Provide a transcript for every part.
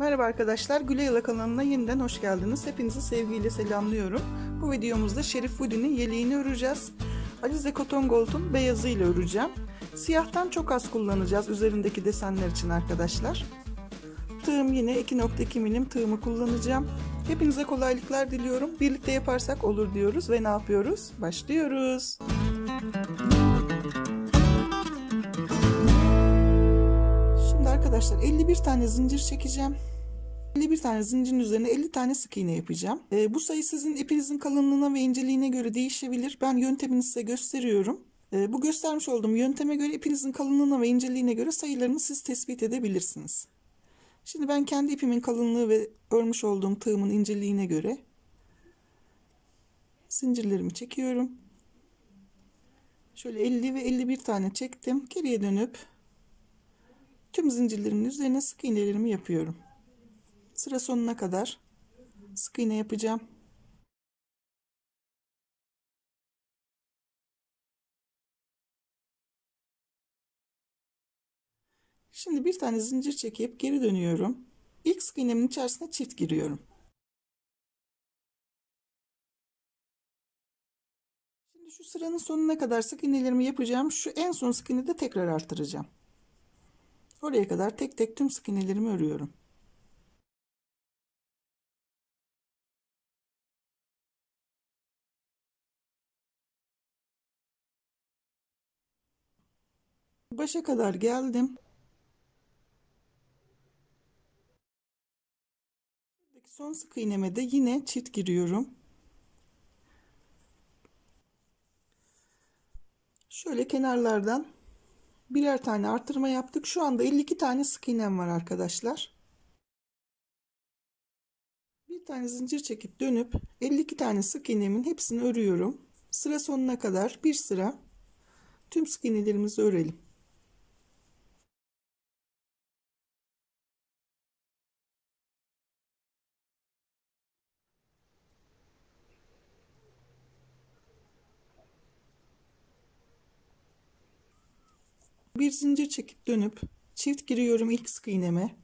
Merhaba arkadaşlar, Güleyala kanalına yeniden hoş geldiniz. Hepinizi sevgiyle selamlıyorum. Bu videomuzda Şerif Woody'nin yeleğini öreceğiz. Alize Cotton Gold'un beyazıyla öreceğim. Siyahtan çok az kullanacağız üzerindeki desenler için arkadaşlar. Tığım yine 2.2 milim tığımı kullanacağım. Hepinize kolaylıklar diliyorum. Birlikte yaparsak olur diyoruz ve ne yapıyoruz? Başlıyoruz. Şimdi arkadaşlar 51 tane zincir çekeceğim. 51 tane zincirin üzerine 50 tane sık iğne yapacağım. Bu sayı sizin ipinizin kalınlığına ve inceliğine göre değişebilir. Ben yöntemini size gösteriyorum. Bu göstermiş olduğum yönteme göre ipinizin kalınlığına ve inceliğine göre sayılarını siz tespit edebilirsiniz. Şimdi ben kendi ipimin kalınlığı ve örmüş olduğum tığımın inceliğine göre zincirlerimi çekiyorum. Şöyle 50 ve 51 tane çektim. Geriye dönüp tüm zincirlerimin üzerine sık iğnelerimi yapıyorum. Sıra sonuna kadar sık iğne yapacağım. Şimdi bir tane zincir çekip geri dönüyorum. İlk sık iğnemin içerisine çift giriyorum. Şimdi şu sıranın sonuna kadar sık iğnelerimi yapacağım. Şu en son sık iğnede tekrar artıracağım. Oraya kadar tek tek tüm sık iğnelerimi örüyorum. Başa kadar geldim. Buradaki son sık iğneme de yine çift giriyorum. Şöyle kenarlardan birer tane artırma yaptık. Şu anda 52 tane sık iğnem var arkadaşlar. Bir tane zincir çekip dönüp 52 tane sık iğnemin hepsini örüyorum. Sıra sonuna kadar bir sıra tüm sık iğnelerimizi örelim. Bir zincir çekip dönüp çift giriyorum ilk sık iğneme.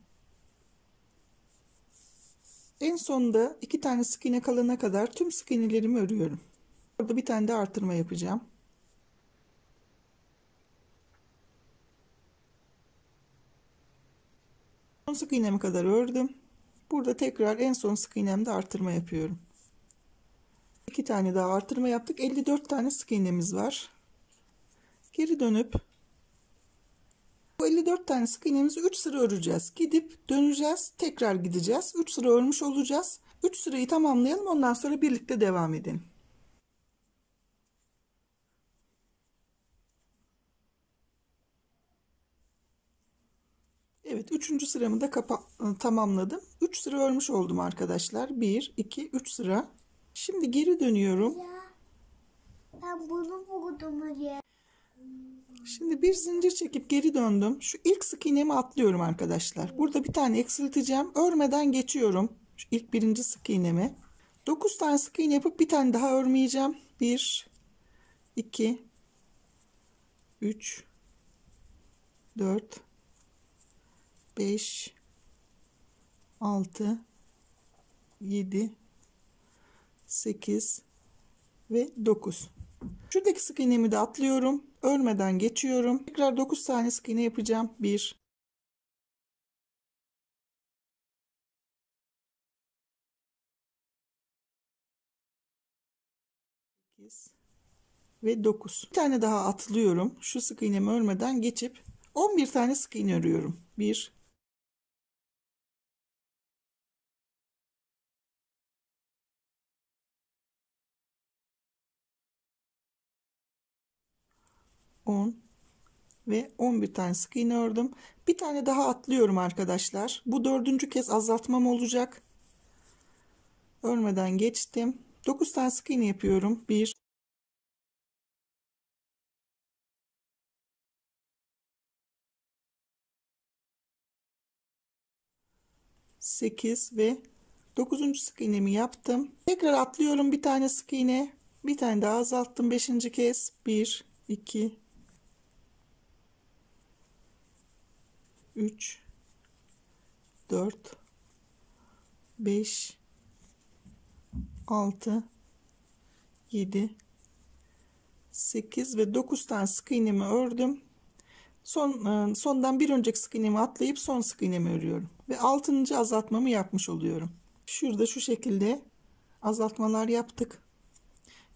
En sonda 2 tane sık iğne kalana kadar tüm sık iğnelerimi örüyorum. Burada bir tane de artırma yapacağım. Son sık iğneme kadar ördüm. Burada tekrar en son sık iğnemde artırma yapıyorum. 2 tane daha artırma yaptık. 54 tane sık iğnemiz var. Geri dönüp bu 54 tane sık iğnemizi 3 sıra öreceğiz. Gidip döneceğiz. Tekrar gideceğiz. 3 sıra örmüş olacağız. 3 sırayı tamamlayalım. Ondan sonra birlikte devam edelim. Evet, 3. sıramı da tamamladım. 3 sıra örmüş oldum arkadaşlar. 1, 2, 3 sıra. Şimdi geri dönüyorum. Ben bunu buldum diye. Şimdi bir zincir çekip geri döndüm. Şu ilk sık iğnemi atlıyorum arkadaşlar. Burada bir tane eksilteceğim. Örmeden geçiyorum. Şu ilk birinci sık iğnemi. 9 tane sık iğne yapıp bir tane daha örmeyeceğim. 1, 2, 3, 4, 5, 6, 7, 8 ve 9. Şuradaki sık iğnemi de atlıyorum. Örmeden geçiyorum. Tekrar 9 tane sık iğne yapacağım. 1, 8 ve 9. Bir tane daha atlıyorum. Şu sık iğnemi örmeden geçip 11 tane sık iğne örüyorum. 1, 10 ve 11 tane sık iğne ördüm. Bir tane daha atlıyorum arkadaşlar. Bu 4. kez azaltmam olacak. Örmeden geçtim. 9 tane sık iğne yapıyorum. 1, 8 ve 9. sık iğnemi yaptım. Tekrar atlıyorum bir tane sık iğne. Bir tane daha azalttım 5. kez. 1, 2, 3, 4, 5, 6, 7, 8 ve 9 tane sık iğnemi ördüm. Sondan bir önceki sık iğnemi atlayıp son sık iğnemi örüyorum ve 6. azaltmamı yapmış oluyorum. Şurada şu şekilde azaltmalar yaptık.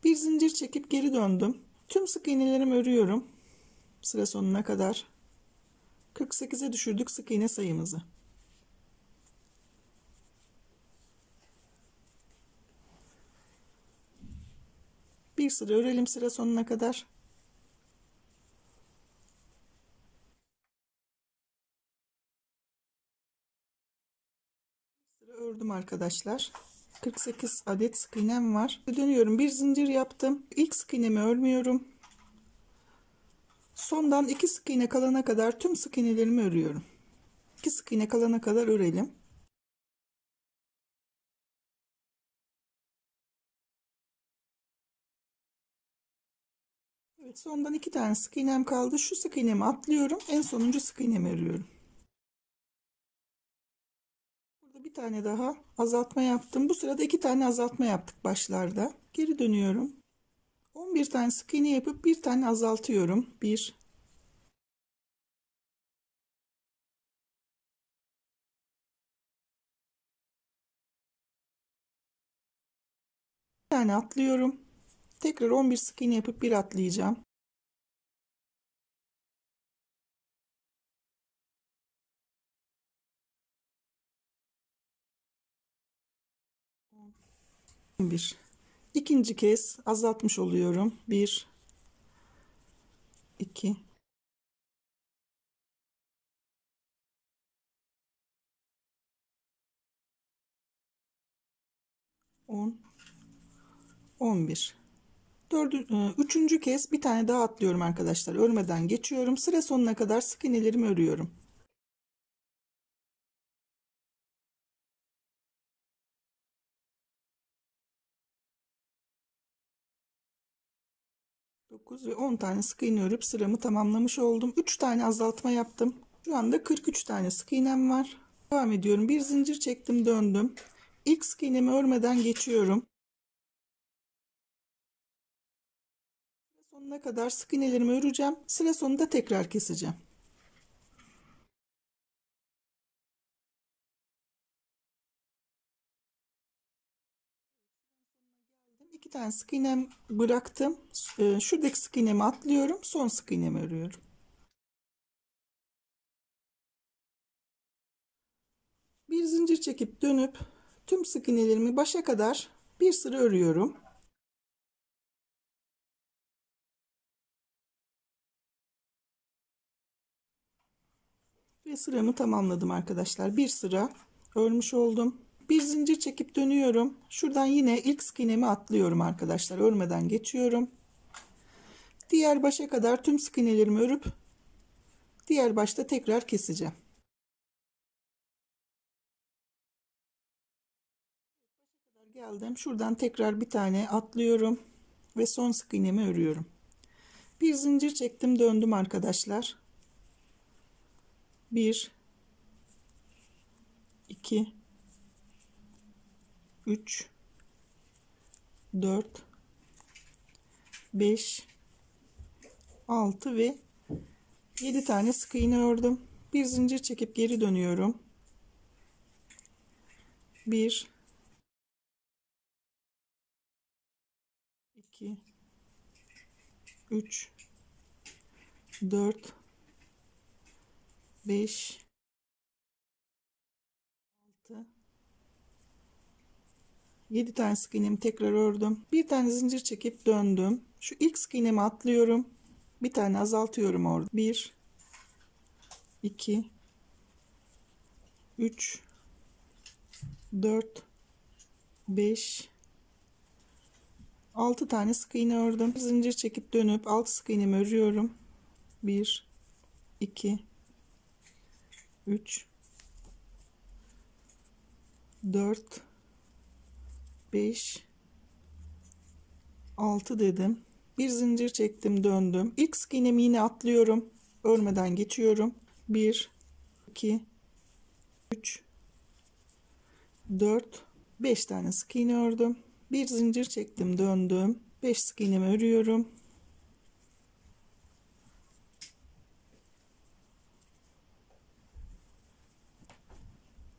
Bir zincir çekip geri döndüm. Tüm sık iğnelerimi örüyorum. Sıra sonuna kadar 48'e düşürdük sık iğne sayımızı. Bir sıra örelim sıra sonuna kadar. Bir sıra ördüm arkadaşlar. 48 adet sık iğnem var. Dönüyorum, bir zincir yaptım. İlk sık iğnemi örmüyorum. Sondan 2 sık iğne kalana kadar tüm sık iğnelerimi örüyorum. 2 sık iğne kalana kadar örelim. Evet, sondan 2 tane sık iğnem kaldı. Şu sık iğnemi atlıyorum. En sonuncu sık iğnemi örüyorum. Burada bir tane daha azaltma yaptım. Bu sırada 2 tane azaltma yaptık başlarda. Geri dönüyorum. 11 tane sık iğne yapıp bir tane azaltıyorum. 1 tane atlıyorum. Tekrar 11 sık iğne yapıp bir atlayacağım. Bir. İkinci kez azaltmış oluyorum. 1 2 10 11. Üçüncü kez bir tane daha atlıyorum arkadaşlar. Örmeden geçiyorum. Sıra sonuna kadar sık iğnelerimi örüyorum. 9 ve 10 tane sık iğne örüp sıramı tamamlamış oldum. 3 tane azaltma yaptım. Şu anda 43 tane sık iğnem var. Devam ediyorum. Bir zincir çektim, döndüm. İlk sık iğnemi örmeden geçiyorum. Sıra sonuna kadar sık iğnelerimi öreceğim. Sıra sonunda tekrar keseceğim. İki tane sık iğnem bıraktım. Şuradaki sık iğnemi atlıyorum. Son sık iğnemi örüyorum. Bir zincir çekip dönüp tüm sık iğnelerimi başa kadar bir sıra örüyorum. Ve sıramı tamamladım arkadaşlar. Bir sıra örmüş oldum. Bir zincir çekip dönüyorum. Şuradan yine ilk sık iğnemi atlıyorum arkadaşlar. Örmeden geçiyorum. Diğer başa kadar tüm sık iğnelerimi örüp diğer başta tekrar keseceğim. Geldim. Şuradan tekrar bir tane atlıyorum ve son sık iğnemi örüyorum. Bir zincir çektim, döndüm arkadaşlar. 1 2 3 4 5 6 ve 7 tane sık iğne ördüm. Bir zincir çekip geri dönüyorum. 1 2 3 4 5 6 7 tane sık iğnemi tekrar ördüm. Bir tane zincir çekip döndüm. Şu ilk sık iğnemi atlıyorum. Bir tane azaltıyorum orada. 1 2 3 4 5 6 tane sık iğne ördüm. Zincir çekip dönüp 6 sık iğnemi örüyorum. 1 2 3 4 5 6 dedim. Bir zincir çektim, döndüm. İlk sık iğnemi yine atlıyorum. Örmeden geçiyorum. 1 2 3 4, 5 tane sık iğne ördüm. Bir zincir çektim, döndüm. 5 sık iğnemi örüyorum.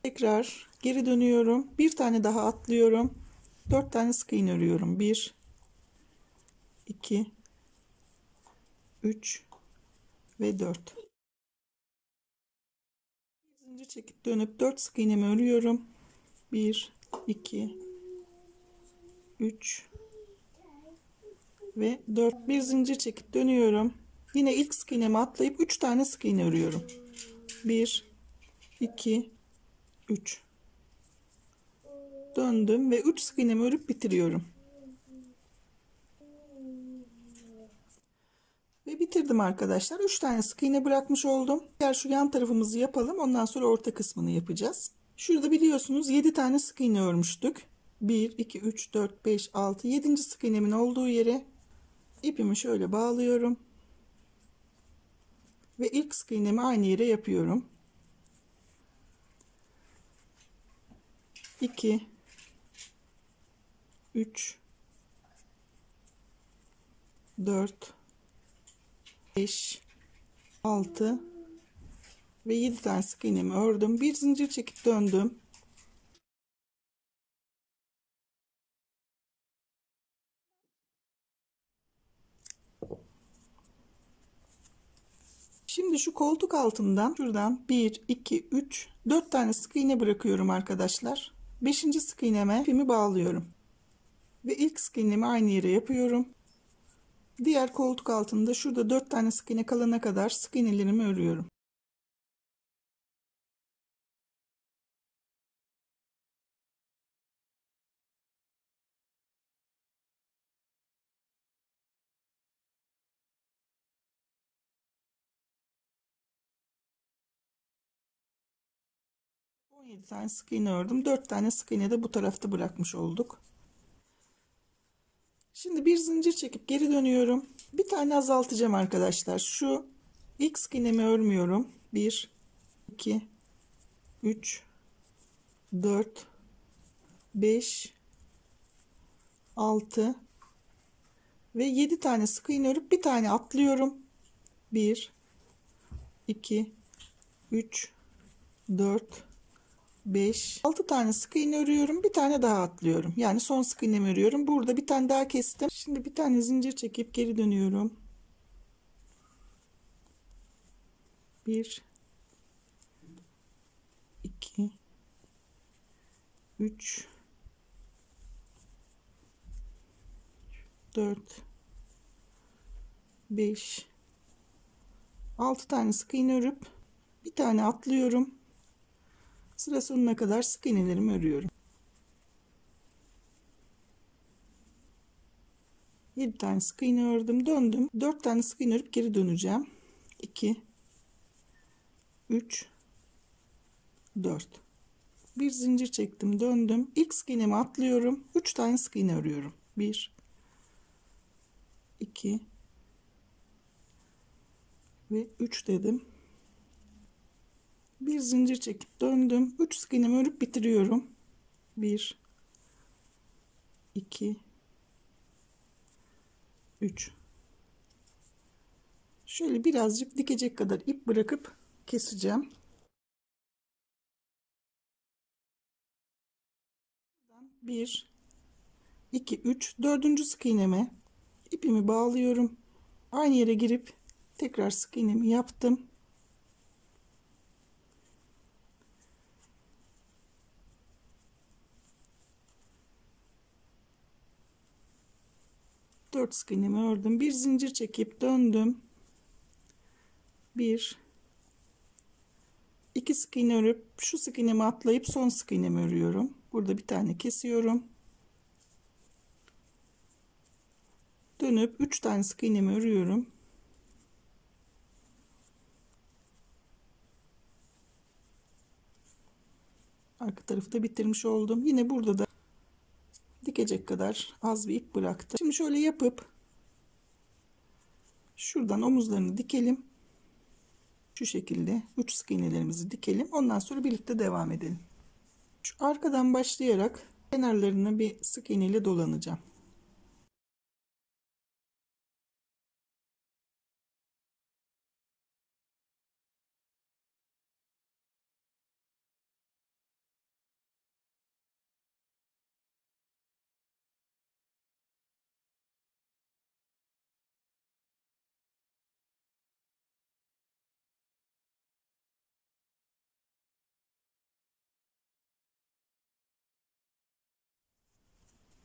Tekrar geri dönüyorum. Bir tane daha atlıyorum. 4 tane sık iğne örüyorum. 1, 2, 3 ve 4. Bir zincir çekip dönüp 4 sık iğnemi örüyorum. 1, 2, 3 ve 4. Bir zincir çekip dönüyorum. Yine ilk sık iğnemi atlayıp 3 tane sık iğne örüyorum. 1, 2, 3. Döndüm ve 3 sık iğnemi örüp bitiriyorum. Ve bitirdim arkadaşlar. 3 tane sık iğne bırakmış oldum. Diğer şu yan tarafımızı yapalım. Ondan sonra orta kısmını yapacağız. Şurada biliyorsunuz 7 tane sık iğne örmüştük. 1, 2, 3, 4, 5, 6, 7. sık iğnemin olduğu yere ipimi şöyle bağlıyorum. Ve ilk sık iğnemi aynı yere yapıyorum. 2, 3, 4, 5, 6 ve 7 tane sık iğnemi ördüm. Bir zincir çekip döndüm. Şimdi şu koltuk altından şuradan 1, 2, 3, 4 tane sık iğne bırakıyorum arkadaşlar. 5. sık iğneme ipimi bağlıyorum. Ve ilk sık iğnemi aynı yere yapıyorum. Diğer koltuk altında şurada 4 tane sık iğne kalana kadar sık iğnelerimi örüyorum. On 17 tane sık iğne ördüm. 4 tane sık iğne de bu tarafta bırakmış olduk. Şimdi bir zincir çekip geri dönüyorum. Bir tane azaltacağım arkadaşlar. Şu ilk sık iğnemi örmüyorum. 1, 2, 3, 4, 5, 6 ve 7 tane sık iğne örüp bir tane atlıyorum. 1, 2, 3, 4, 5, 6 tane sık iğne örüyorum. Bir tane daha atlıyorum. Yani son sık iğnemi örüyorum. Burada bir tane daha kestim. Şimdi bir tane zincir çekip geri dönüyorum. 1, 2, 3, 4, 5, 6 tane sık iğne örüp bir tane atlıyorum. Sıra sonuna kadar sık iğnelerimi örüyorum. 7 tane sık iğne ördüm, döndüm. 4 tane sık iğne örüp geri döneceğim. 2, 3, 4. Bir zincir çektim, döndüm. İlk sık iğnemi atlıyorum. 3 tane sık iğne örüyorum. 1, 2 ve 3 dedim. Bir zincir çekip döndüm. 3 sık iğnemi örüp bitiriyorum. 1, 2, 3. Şöyle birazcık dikecek kadar ip bırakıp keseceğim. 1, 2, 3, 4. sık iğneme ipimi bağlıyorum. Aynı yere girip tekrar sık iğnemi yaptım. Dört sık iğnemi ördüm. Bir zincir çekip döndüm. 1, 2 sık iğne örüp şu sık iğnemi atlayıp son sık iğnemi örüyorum. Burada bir tane kesiyorum. Dönüp 3 tane sık iğnemi örüyorum. Arka tarafı da bitirmiş oldum. Yine burada da dikecek kadar az bir ip bıraktım. Şimdi şöyle yapıp şuradan omuzlarını dikelim. Şu şekilde 3 sık iğnelerimizi dikelim. Ondan sonra birlikte devam edelim. Şu Arkadan başlayarak kenarlarını bir sık iğne ile dolanacağım.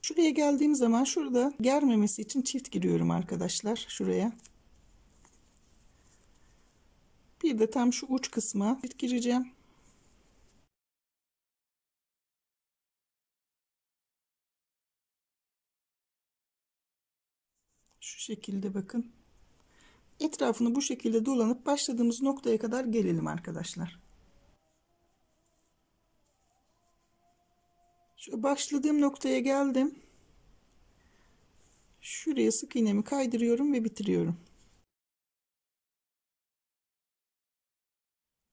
Şuraya geldiğim zaman şurada germemesi için çift giriyorum arkadaşlar. Şuraya. Bir de tam şu uç kısma çift gireceğim. Şu şekilde bakın. Etrafını bu şekilde dolanıp başladığımız noktaya kadar gelelim arkadaşlar. Şu başladığım noktaya geldim. Şuraya sık iğnemi kaydırıyorum ve bitiriyorum.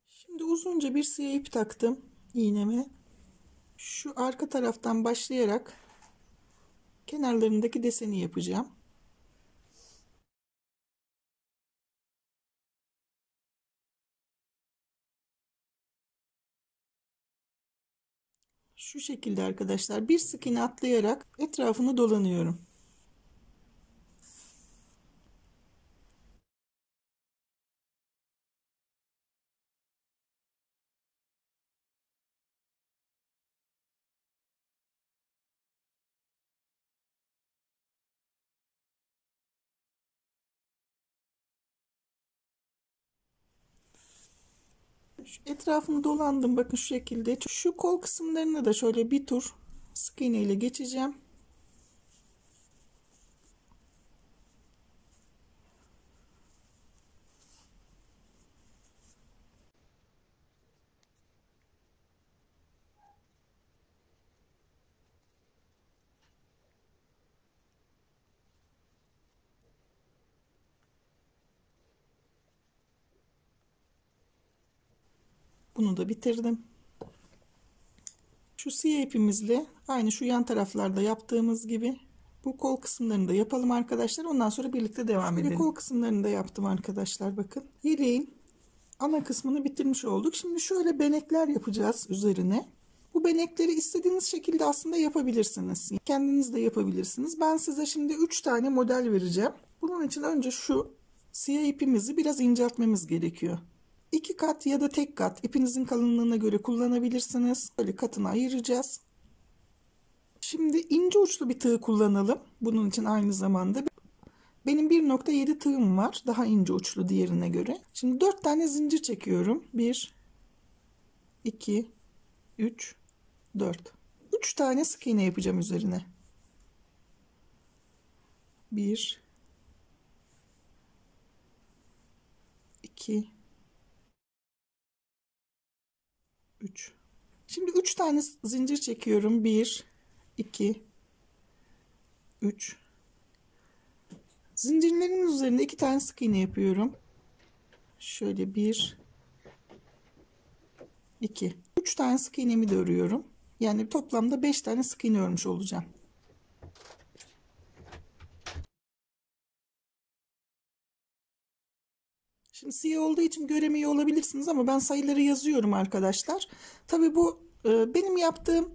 Şimdi uzunca bir siyah ip taktım iğneme. Şu arka taraftan başlayarak kenarlarındaki deseni yapacağım. Şu şekilde arkadaşlar bir sık iğne atlayarak etrafını dolanıyorum. Şu etrafını dolandım bakın şu şekilde. Şu kol kısımlarına da şöyle bir tur sık iğne ile geçeceğim. Bunu da bitirdim. Şu siyah ipimizle aynı şu yan taraflarda yaptığımız gibi bu kol kısımlarını da yapalım arkadaşlar. Ondan sonra birlikte devam edelim. Kol kısımlarını da yaptım arkadaşlar bakın. Yeleğin ana kısmını bitirmiş olduk. Şimdi şöyle benekler yapacağız üzerine. Bu benekleri istediğiniz şekilde aslında yapabilirsiniz. Kendiniz de yapabilirsiniz. Ben size şimdi 3 tane model vereceğim. Bunun için önce şu siyah ipimizi biraz inceltmemiz gerekiyor. 2 kat ya da tek kat ipinizin kalınlığına göre kullanabilirsiniz. Böyle katını ayıracağız. Şimdi ince uçlu bir tığ kullanalım. Bunun için aynı zamanda benim 1,7 tığım var. Daha ince uçlu diğerine göre. Şimdi 4 tane zincir çekiyorum. 1, 2, 3, 4. 3 tane sık iğne yapacağım üzerine. 1, 2, 3. Şimdi 3 tane zincir çekiyorum. 1, 2, 3. Zincirlerin üzerinde 2 tane sık iğne yapıyorum. Şöyle 1, 2. 3 tane sık iğnemi de örüyorum. Yani toplamda 5 tane sık iğne örmüş olacağım. Şimdi siyah olduğu için göremiyor olabilirsiniz ama ben sayıları yazıyorum arkadaşlar. Tabii bu benim yaptığım,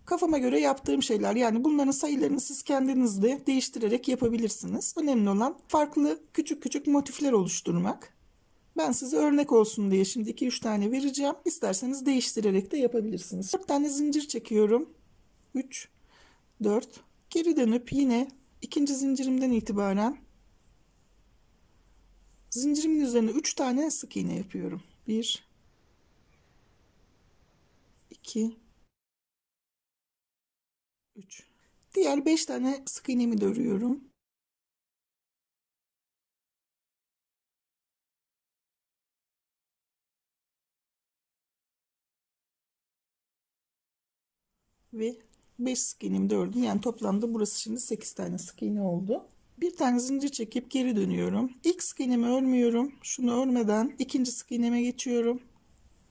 kafama göre yaptığım şeyler. Yani bunların sayılarını siz kendiniz de değiştirerek yapabilirsiniz. Önemli olan farklı küçük küçük motifler oluşturmak. Ben size örnek olsun diye şimdi 2-3 tane vereceğim. İsterseniz değiştirerek de yapabilirsiniz. 4 tane zincir çekiyorum. 3, 4. Geri dönüp yine ikinci zincirimden itibaren zincirimin üzerine 3 tane sık iğne yapıyorum. 1, 2, 3. Diğer 5 tane sık iğnemi de örüyorum. Ve 5 sık iğnemi de ördüm. Yani toplamda burası şimdi 8 tane sık iğne oldu. Bir tane zincir çekip geri dönüyorum. İlk sık iğnemi örmüyorum. Şunu örmeden ikinci sık iğneme geçiyorum.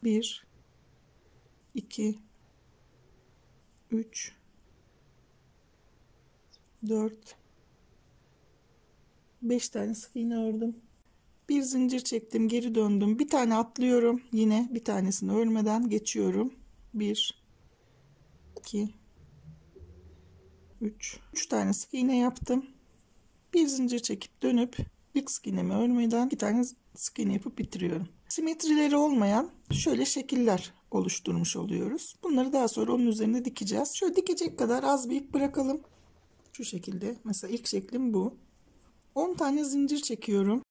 1, 2, 3 4 5 tane sık iğne ördüm. Bir zincir çektim, geri döndüm. Bir tane atlıyorum. Yine bir tanesini örmeden geçiyorum. 1 2 3 tane sık iğne yaptım. Bir zincir çekip dönüp ilk sık iğnemi örmeden bir tane sık iğne yapıp bitiriyorum. Simetrileri olmayan şöyle şekiller oluşturmuş oluyoruz. Bunları daha sonra onun üzerine dikeceğiz. Şöyle dikecek kadar az bir ip bırakalım. Şu şekilde. Mesela ilk şeklim bu. 10 tane zincir çekiyorum.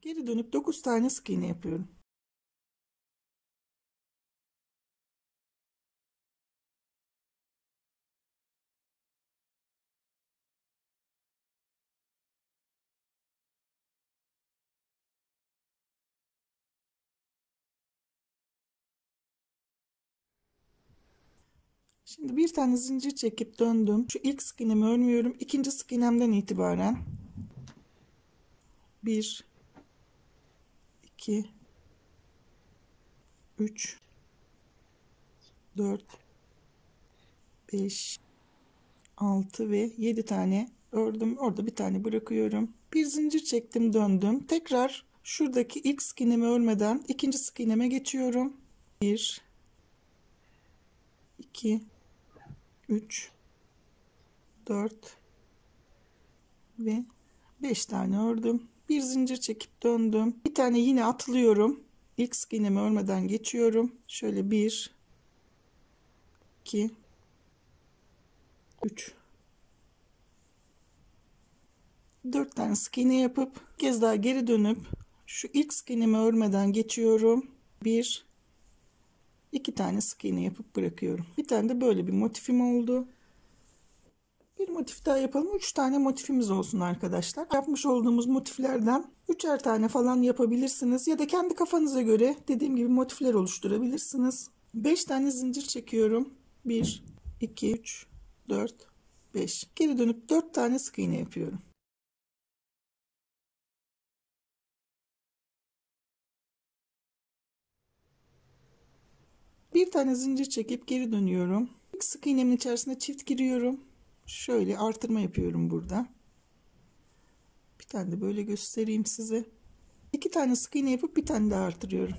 Geri dönüp 9 tane sık iğne yapıyorum. Şimdi bir tane zincir çekip döndüm. Şu ilk sık iğnemi örmüyorum. İkinci sık iğnemden itibaren 1 2 3 4 5 6 ve 7 tane ördüm. Orada bir tane bırakıyorum. Bir zincir çektim, döndüm. Tekrar şuradaki ilk sık iğnemi örmeden ikinci sık iğneme geçiyorum. 1 2 3 4 ve 5 tane ördüm. Bir zincir çekip döndüm. Bir tane yine atlıyorum. İlk sık iğnemi örmeden geçiyorum. Şöyle 1 2 3 4 tane sık iğne yapıp bir kez daha geri dönüp şu ilk sık iğnemi örmeden geçiyorum. 1 2 tane sık iğne yapıp bırakıyorum. Bir tane de böyle bir motifim oldu. Bir motif daha yapalım. 3 tane motifimiz olsun arkadaşlar. Yapmış olduğumuz motiflerden 3'er tane falan yapabilirsiniz. Ya da kendi kafanıza göre dediğim gibi motifler oluşturabilirsiniz. 5 tane zincir çekiyorum. 1, 2, 3, 4, 5. Geri dönüp 4 tane sık iğne yapıyorum. Bir tane zincir çekip geri dönüyorum. İlk sık iğnemin içerisine çift giriyorum. Şöyle artırma yapıyorum burada. Bir tane de böyle göstereyim size. 2 tane sık iğne yapıp bir tane daha artırıyorum.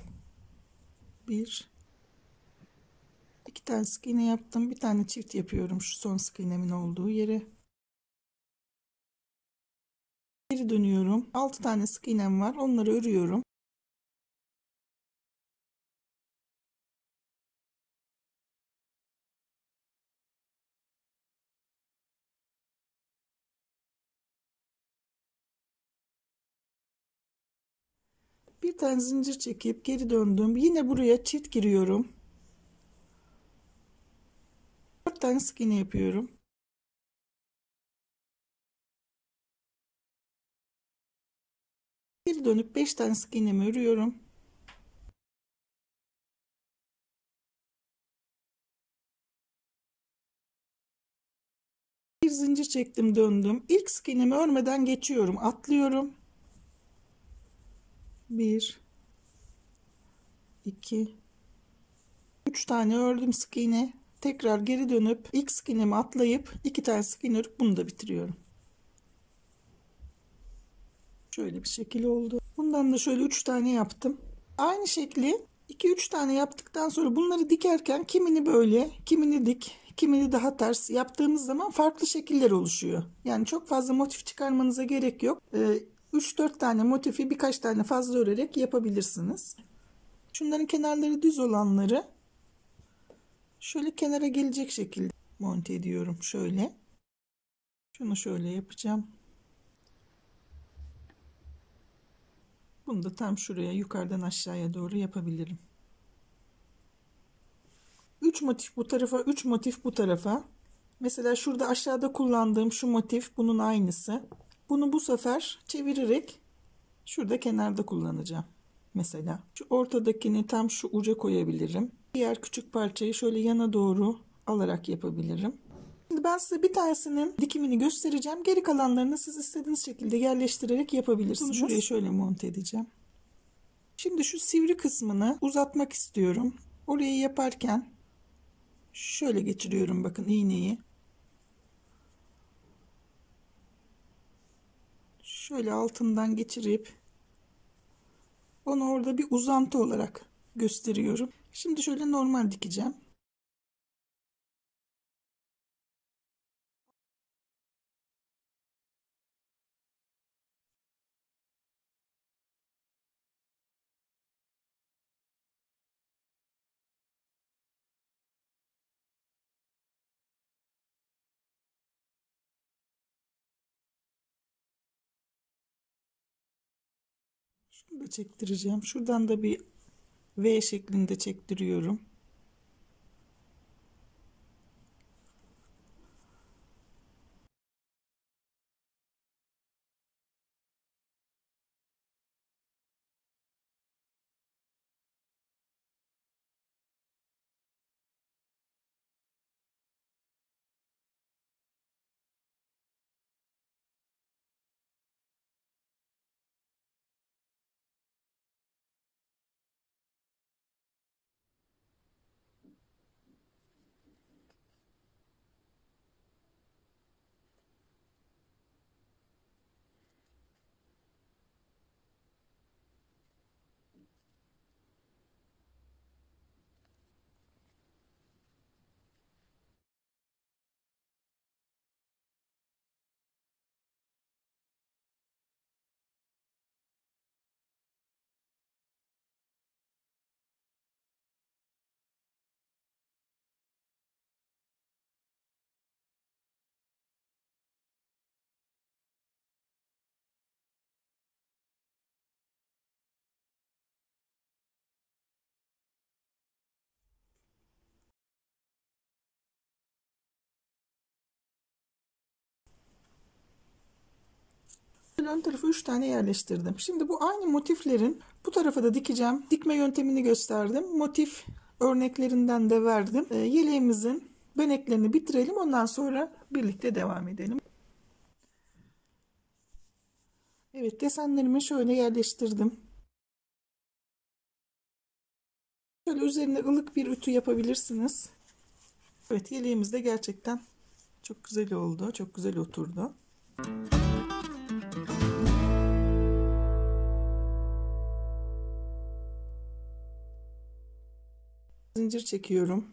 1 2 tane sık iğne yaptım. Bir tane çift yapıyorum şu son sık iğnemin olduğu yere. Geri dönüyorum. 6 tane sık iğnem var. Onları örüyorum. Bir tane zincir çekip geri döndüm. Yine buraya çift giriyorum. 4 tane sık iğne yapıyorum. Geri dönüp 5 tane sık iğnemi örüyorum. Bir zincir çektim, döndüm. İlk sık iğnemi örmeden geçiyorum. Atlıyorum. 1 2 3 tane ördüm sık iğne. Tekrar geri dönüp ilk sık iğnemi atlayıp 2 tane sık iğne örüp bunu da bitiriyorum. Şöyle bir şekil oldu. Bundan da şöyle 3 tane yaptım. Aynı şekli 2-3 tane yaptıktan sonra bunları dikerken kimini böyle, kimini dik, kimini daha ters yaptığımız zaman farklı şekiller oluşuyor. Yani çok fazla motif çıkarmanıza gerek yok. 3-4 tane motifi birkaç tane fazla örerek yapabilirsiniz. Şunların kenarları düz olanları şöyle kenara gelecek şekilde monte ediyorum. Şöyle. Şunu şöyle yapacağım. Bunu da tam şuraya yukarıdan aşağıya doğru yapabilirim. 3 motif bu tarafa, 3 motif bu tarafa. Mesela şurada aşağıda kullandığım şu motif bunun aynısı. Bunu bu sefer çevirerek şurada kenarda kullanacağım. Mesela şu ortadakini tam şu uca koyabilirim. Diğer küçük parçayı şöyle yana doğru alarak yapabilirim. Şimdi ben size bir tanesinin dikimini göstereceğim. Geri kalanlarını siz istediğiniz şekilde yerleştirerek yapabilirsiniz. Bunu şuraya şöyle monte edeceğim. Şimdi şu sivri kısmını uzatmak istiyorum. Orayı yaparken şöyle geçiriyorum, bakın iğneyi. Şöyle altından geçirip onu orada bir uzantı olarak gösteriyorum. Şimdi şöyle normal dikeceğim. Şunu da çektireceğim. Şuradan da bir V şeklinde çektiriyorum. Ön tarafı 3 tane yerleştirdim. Şimdi bu aynı motiflerin bu tarafa da dikeceğim. Dikme yöntemini gösterdim. Motif örneklerinden de verdim. Yeleğimizin beneklerini bitirelim. Ondan sonra birlikte devam edelim. Evet, desenlerimi şöyle yerleştirdim. Şöyle üzerine ılık bir ütü yapabilirsiniz. Evet, yeleğimiz de gerçekten çok güzel oldu. Çok güzel oturdu. Zincir çekiyorum.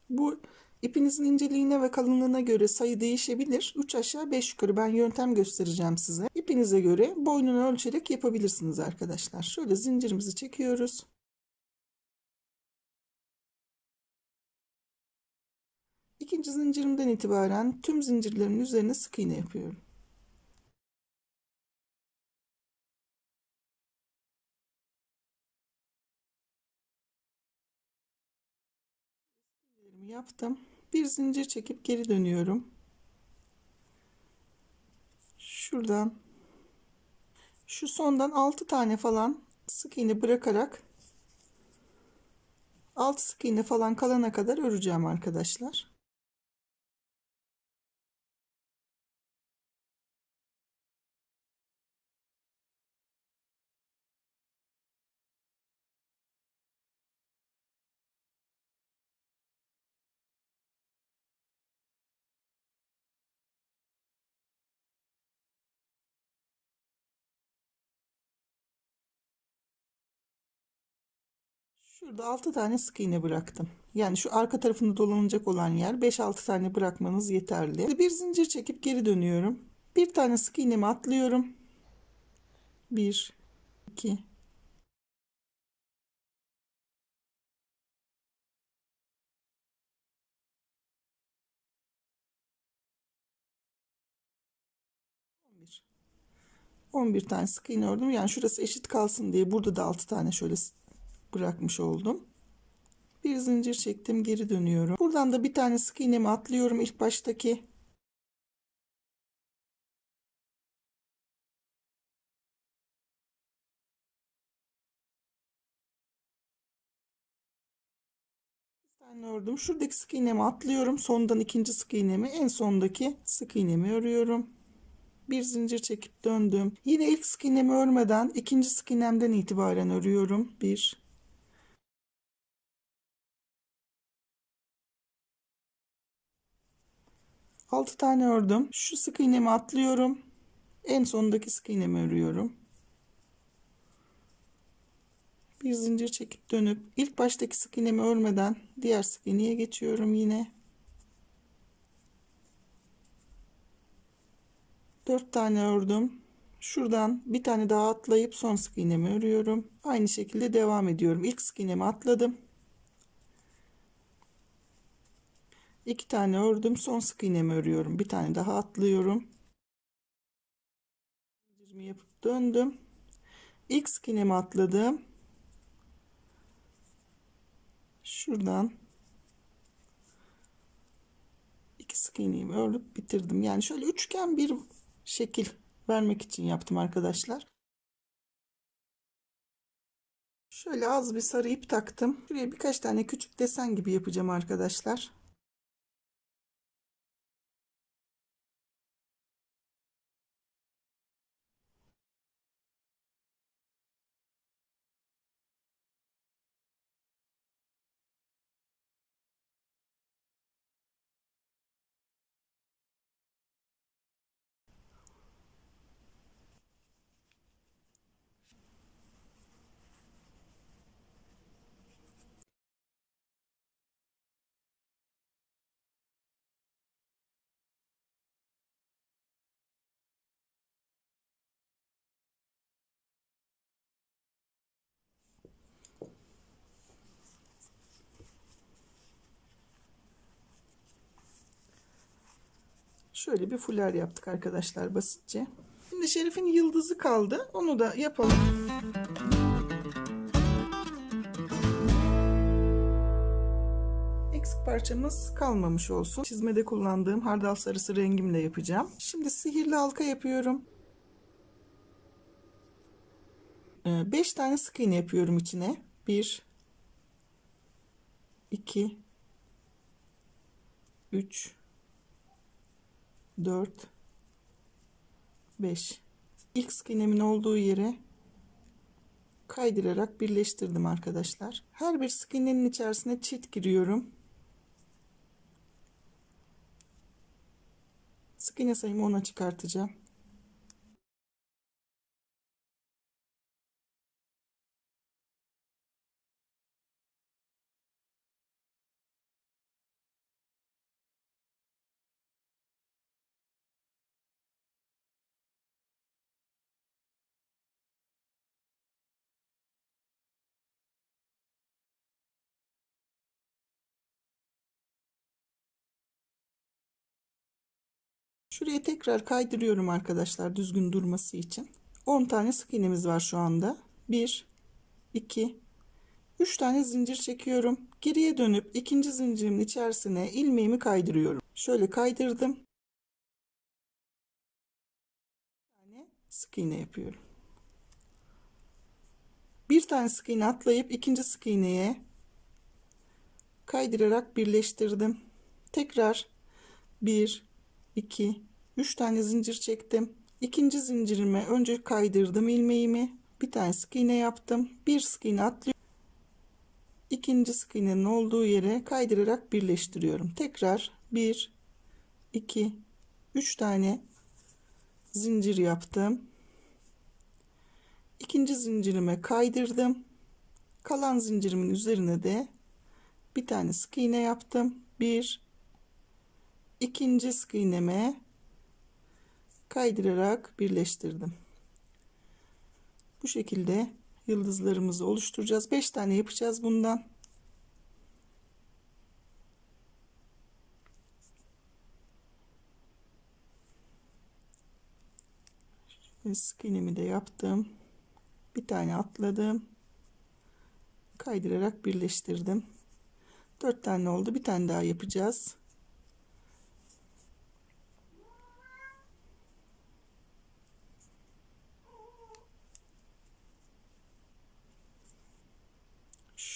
Bu ipinizin inceliğine ve kalınlığına göre sayı değişebilir. 3 aşağı 5 yukarı ben yöntem göstereceğim size. İpinize göre boynunu ölçerek yapabilirsiniz arkadaşlar. Şöyle zincirimizi çekiyoruz. İkinci zincirimden itibaren tüm zincirlerimin üzerine sık iğne yapıyorum. Yaptım. Bir zincir çekip geri dönüyorum. Şuradan şu sondan 6 tane falan sık iğne bırakarak 6 sık iğne falan kalana kadar öreceğim arkadaşlar. Şurada 6 tane sık iğne bıraktım. Yani şu arka tarafında dolanacak olan yer 5-6 tane bırakmanız yeterli. Bir zincir çekip geri dönüyorum. Bir tane sık iğnemi atlıyorum. 1 2 11 11 tane sık iğne ördüm. Yani şurası eşit kalsın diye burada da 6 tane şöyle bırakmış oldum. Bir zincir çektim, geri dönüyorum. Buradan da bir tane sık iğnemi atlıyorum ilk baştaki. Bir tane ördüm. Şuradaki sık iğnemi atlıyorum. Sondan ikinci sık iğnemi, en sondaki sık iğnemi örüyorum. Bir zincir çekip döndüm. Yine ilk sık iğnemi örmeden ikinci sık iğnemden itibaren örüyorum. 1 6 tane ördüm. Şu sık iğnemi atlıyorum. En sondaki sık iğnemi örüyorum. Bir zincir çekip dönüp ilk baştaki sık iğnemi örmeden diğer sık iğneye geçiyorum yine. 4 tane ördüm. Şuradan bir tane daha atlayıp son sık iğnemi örüyorum. Aynı şekilde devam ediyorum. İlk sık iğnemi atladım. 2 tane ördüm. Son sık iğnemi örüyorum. Bir tane daha atlıyorum. Zincirimi yapıp döndüm. İlk sık iğnemi atladım. Şuradan 2 sık iğnemi örüp bitirdim. Yani şöyle üçgen bir şekil vermek için yaptım arkadaşlar. Şöyle az bir sarı ip taktım. Şuraya birkaç tane küçük desen gibi yapacağım arkadaşlar. Şöyle bir fular yaptık arkadaşlar basitçe. Şimdi Şerif'in yıldızı kaldı. Onu da yapalım. Eksik parçamız kalmamış olsun. Çizmede kullandığım hardal sarısı rengimle yapacağım. Şimdi sihirli halka yapıyorum. 5 tane sık iğne yapıyorum içine. 1 2 3 4 5. İlk sık iğnemin olduğu yere kaydırarak birleştirdim arkadaşlar. Her bir sık iğnenin içerisine çift giriyorum. Sık iğne sayımı 10'a çıkartacağım. Şuraya tekrar kaydırıyorum arkadaşlar düzgün durması için. 10 tane sık iğnemiz var şu anda. 1 2 3 tane zincir çekiyorum. Geriye dönüp ikinci zincirimin içerisine ilmeğimi kaydırıyorum. Şöyle kaydırdım. Bir tane sık iğne yapıyorum. Bir tane sık iğne atlayıp ikinci sık iğneye kaydırarak birleştirdim. Tekrar 1 2 3 tane zincir çektim. İkinci zincirime önce kaydırdım ilmeğimi. Bir tane sık iğne yaptım. Bir sık iğne atlıyorum. İkinci sık iğnenin olduğu yere kaydırarak birleştiriyorum. Tekrar 1 2 3 tane zincir yaptım. İkinci zincirime kaydırdım. Kalan zincirimin üzerine de bir tane sık iğne yaptım. Bir ikinci sık iğneme kaydırarak birleştirdim. Bu şekilde yıldızlarımızı oluşturacağız. 5 tane yapacağız bundan. Ve sık iğnemi de yaptım. Bir tane atladım. Kaydırarak birleştirdim. 4 tane oldu. Bir tane daha yapacağız.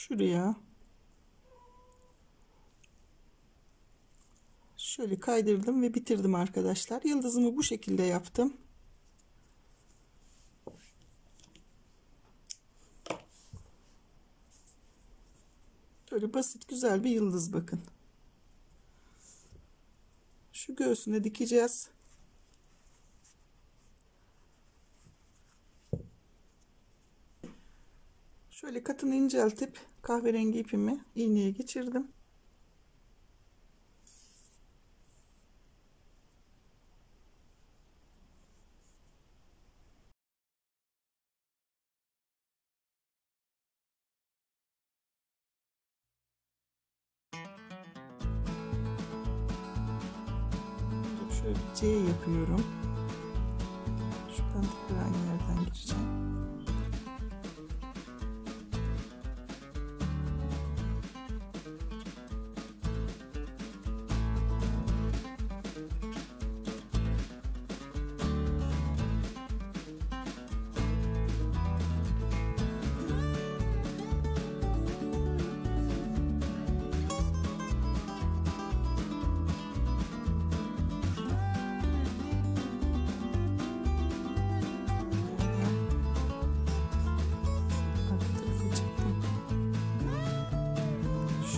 Şuraya şöyle kaydırdım ve bitirdim arkadaşlar. Yıldızımı bu şekilde yaptım. Böyle basit güzel bir yıldız bakın. şu göğsüne dikeceğiz. Şöyle katını inceltip kahverengi ipimi iğneye geçirdim. Şöyle bir C yapıyorum. Şuradan tekrar aynı yerden gireceğim.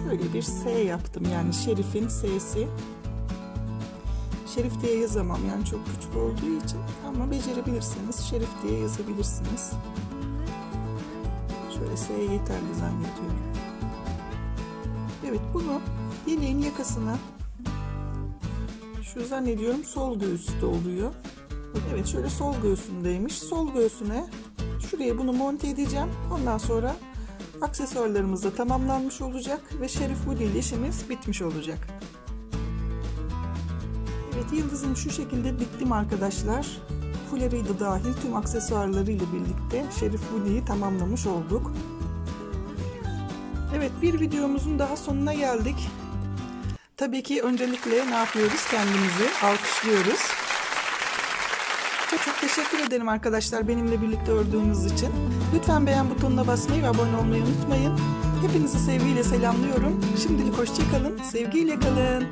Şöyle bir S yaptım, yani Şerif'in S'si. Şerif diye yazamam yani çok küçük olduğu için, ama becerebilirseniz Şerif diye yazabilirsiniz. Şöyle S yeterli zannediyorum. Evet, bunu yeleğin yakasına, şu zannediyorum sol göğüste oluyor. Evet, şöyle sol göğsündeymiş. Sol göğsüne şuraya bunu monte edeceğim. Ondan sonra aksesuarlarımız da tamamlanmış olacak ve Şerif Woody ile işimiz bitmiş olacak. Evet, yıldızımı şu şekilde diktim arkadaşlar. Fularıyı da dahil tüm aksesuarlarıyla birlikte Şerif Woody'yi tamamlamış olduk. Evet, bir videomuzun daha sonuna geldik. Tabii ki öncelikle ne yapıyoruz? Kendimizi alkışlıyoruz. Çok teşekkür ederim arkadaşlar benimle birlikte ördüğünüz için. Lütfen beğen butonuna basmayı ve abone olmayı unutmayın. Hepinizi sevgiyle selamlıyorum. Şimdilik hoşça kalın, sevgiyle kalın.